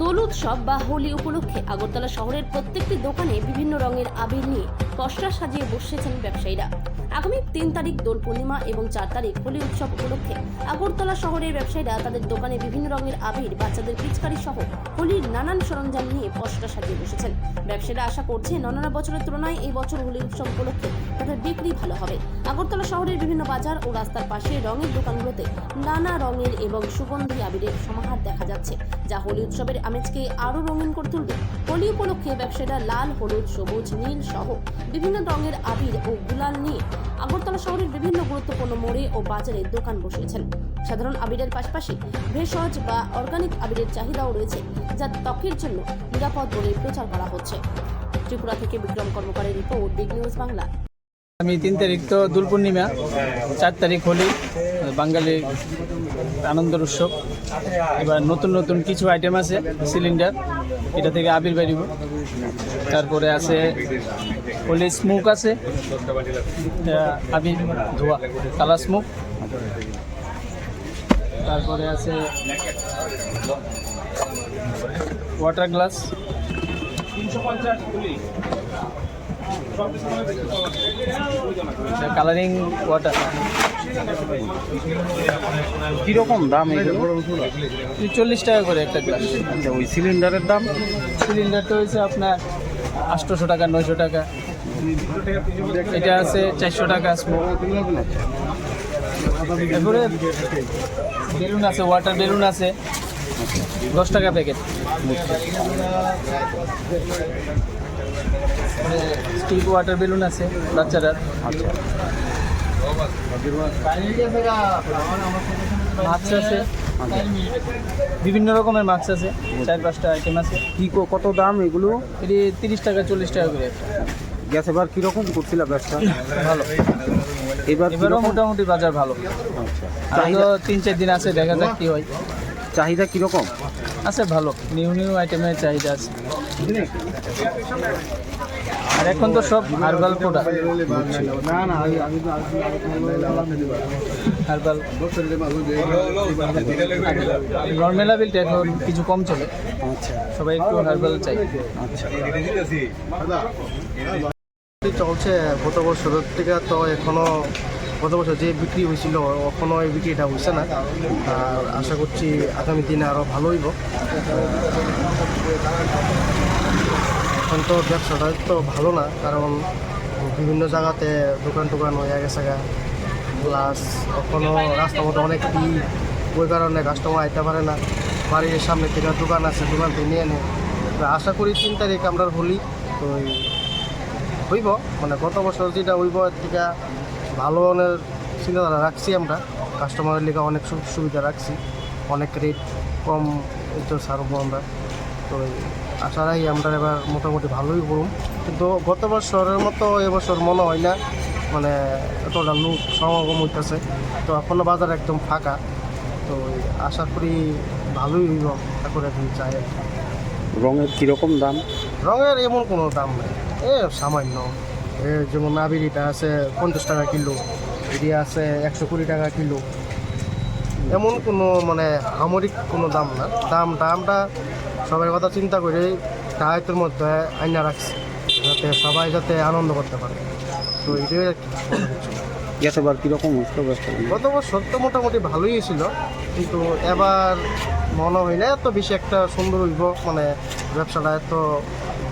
দোল উৎসব বা হোলি উপলক্ষে আগরতলা শহরের প্রত্যেকটি দোকানে বিভিন্ন রঙের আবির নিয়ে পসরা সাজিয়ে বসেছেন ব্যবসায়ীরা। আগামী ৩ তারিখ দোল পূর্ণিমা এবং ৪ তারিখ হোলি উৎসব উপলক্ষে আগরতলা শহরের ব্যবসায়ীরা তাদের দোকানে বিভিন্ন রঙের আবির, বাচ্চাদের পিচকারি সহ হোলির নানান সরঞ্জাম নিয়ে পসরা সাজিয়ে বসেছেন। ব্যবসায়ীরা আশা করছেন অন্যান্য বছরের তুলনায় এই বছর হোলি উৎসব উপলক্ষে তাদের বিক্রি ভালো হবে। আগরতলা শহরের বিভিন্ন বাজার ও রাস্তার পাশে রঙের দোকানগুলোতে নানা রঙের এবং সুগন্ধি আবিরের সমাহার দেখা যাচ্ছে, যা হোলি উৎসবের আমেজকে আরো রঙিন করে তুলবে। হোলি উপলক্ষে ব্যবসায়ীরা লাল, হলুদ, সবুজ, নীল সহ বিভিন্ন রঙের আবির ও গুলাল নিয়ে আগরতলা শহরের বিভিন্ন গুরুত্বপূর্ণ মোড়ে ও বাজারে দোকান বসিয়েছেন। সাধারণ আবিরের পাশাপাশি ভেষজ বা অর্গানিক আবিরের চাহিদাও রয়েছে, যা ত্বকের জন্য নিরাপদ বলে প্রচার করা হচ্ছে। ত্রিপুরা থেকে বিক্রম কর্মকারের রিপোর্ট, বিগ নিউজ বাংলা। আমি 3 তারিখ তো দোল পূর্ণিমা, 4 তারিখ হোলি, বাঙালির আনন্দের উৎসব। এবার নতুন নতুন কিছু আইটেম আছে, সিলিন্ডার, এটা থেকে আবির বেরিব। তারপরে আছে হোলি স্মোক আছে, আবির ধোয়া, কালার স্মোক। তারপরে আছে ওয়াটার গ্লাস, কালারিং ওয়াটার। কিরকম দাম এগুলো? 40 টাকা করে একটা গ্লাস। আচ্ছা, ওই সিলিন্ডারের দাম? সিলিন্ডারটা হয়েছে আপনার 800 টাকা, 900 টাকা। এটা আছে 400 টাকা স্মোক। তারপরে বেলুন আছে, ওয়াটার বেলুন আছে 10 টাকা প্যাকেট। স্টিক ওয়াটার বেলুন আছে বাচ্চারা। আচ্ছা, মাছ আছে, বিভিন্ন রকমের মাছ আছে, 4-5টা আইটেম আছে। কত দাম এগুলো? এটি 30 টাকা, 40 টাকা করে একটা। গ্যাস এবার কিরকম করছিল ব্যবসা? ভালো, এবারও এবারও মোটামুটি বাজার ভালো। আচ্ছা, চাহিদা 3-4 দিন আছে, দেখা যাক কি হয়। চাহিদা কিরকম আছে ভালো, নিউ আইটেমের চাহিদা আছে। আর এখন তো সব হার্বাল প্রোডাক্ট, হার্বাল। নর্মাল আবিলটা এখন কিছু কম চলে। আচ্ছা, সবাই একটু হার্বাল চাই। আচ্ছা। চলছে গত বছরের থেকে, তো এখনো গত বছর যে বিক্রি হয়েছিল এখনো এই বিক্রিটা হচ্ছে না। আর আশা করছি আগামী দিনে আরও ভালো হইব। এখন তো ব্যবসাটা তো ভালো না, কারণ বিভিন্ন জায়গাতে দোকান হয়ে গেছে গা, প্লাস এখনও রাস্তার মধ্যে অনেক ভিড়, ওই কারণে কাস্টমার আইতে পারে না। বাড়ির সামনে থেকে দোকান আছে, দোকান থেকে নিয়ে নেয়। আশা করি 3 তারিখ আমরা হোলি তো হইব, মানে গত বছর যেটা হইব এর থেকে ভালো অনেক চিন্তাধারা রাখছি আমরা। কাস্টমারের লেগে অনেক সুবিধা রাখছি, অনেক রেট কম তো ছাড়বো আমরা। তো আশা রাখি আমরা এবার মোটামুটি ভালোই করুম, কিন্তু গত বছরের মতো এবছর মনে হয় না, মানে এতটা লোক সমাগম হইতেছে। তো এখনো বাজার একদম ফাঁকা, তো আশা করি ভালোই হইব, তারপরে চাই। রঙের কিরকম দাম? রঙের এমন কোনো দাম নেই, সামান্য। যেমন আবিরিটা আছে 50 টাকা কিলো, এটি আছে 120 টাকা কিলো। এমন কোনো মানে সামরিক কোনো দাম না। দামটা সবার কথা চিন্তা করে টাইটের মধ্যে আইনা রাখছে, যাতে সবাই যাতে আনন্দ করতে পারে। তো এটাই আর কি। গ্যাস এবার কীরকম হচ্ছিল ব্যবসা? গত বছর তো মোটামুটি ভালোই ছিল, কিন্তু এবার মনে হয় না এত বেশি একটা সুন্দর হইব, মানে ব্যবসাটা এত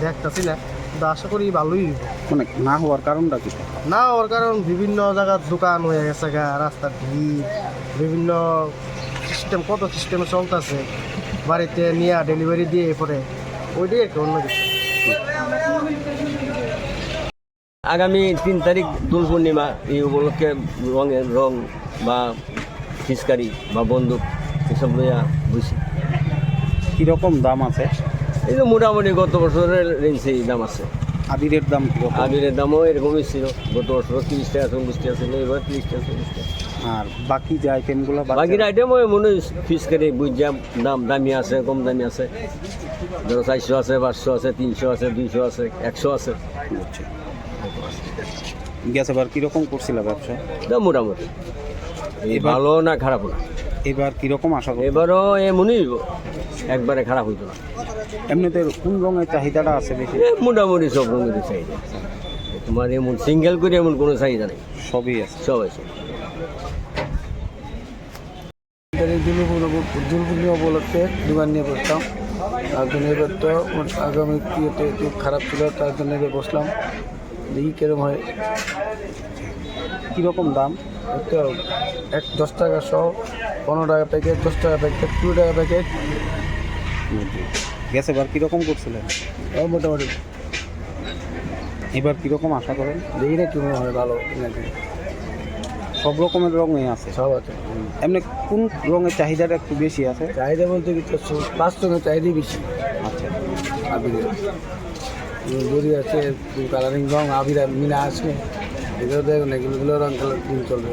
দেখতেছি না, কিন্তু আশা করি ভালোই হইব। মানে না হওয়ার কারণটা কি? না, ওর কারণ বিভিন্ন জায়গার দোকান হয়ে গেছে গা, রাস্তার ভিড়, বিভিন্ন সিস্টেম, কত সিস্টেমে চলতেছে, বাড়িতে নিয়ে ডেলিভারি দিয়ে পরে ওইটাই আর কি, অন্য কিছু। আগামী 3 তারিখ দোল পূর্ণিমা, এই উপলক্ষে রং বা ফিচকারি বা বন্দুক এসব লইয়া বুঝি। কীরকম দাম আছে? এই তো মোটামুটি গত বছরের রেঞ্জেই দাম আছে। আবিরের দাম কীরকম? আবিরের দামও এরকমই ছিল, গত বছর 30 টাকা 40 টাকা ছিল, এবার 30 টাকা 40 টাকা। আর বাকি যে আইটেমগুলো? বাকির আইটেম ওই মনে হয় ফিচকারি বুঝা দামি আছে, কম দামি আছে। ধরো 400 আছে, 500 আছে, 300 আছে, 200 আছে, 100 আছে। গ্যাস এবার কীরকম করছিল ব্যবসা? মোটামুটি ভালো না খারাপ না। এবার কীরকম আশা করি? এবারও এমনই একবারে খারাপ হইতো না। এমনিতে কোন রঙের চাহিদাটা আছে বেশি? মোটামুটি সব রঙের চাহিদা। তোমার এমন সিঙ্গেল করে এমন কোনো চাহিদা নেই, সবই আছে। সব আছে। দুলপূর্ণিমা উপলক্ষে দোকান নিয়ে বসতাম। তার জন্য এবার তো আগামী ইয়েতে একটু খারাপ ছিল, তার জন্য এবার বসলাম, দেখি কিরম হয়। কীরকম দাম? তো 10 টাকা সহ, 15 টাকা প্যাকেট, 10 টাকা প্যাকেট, 20 টাকা প্যাকেট, গ্যাস এবার কীরকম করছিলেন? মোটামুটি এবার কীরকম আশা করেন? দেখি না কেমন হয়, ভালো নাকি। সব রকমের রঙই আছে। সব আছে। এমনি কোন রঙের চাহিদাটা একটু বেশি আছে? চাহিদা বলতে কি 5 রঙের চাহিদাই বেশি। আচ্ছা, আবিরের দড়ি আছে, কালারিং রং, আবির মিনা আছে, এগুলো দেখুন, এগুলো রং কালার চলবে।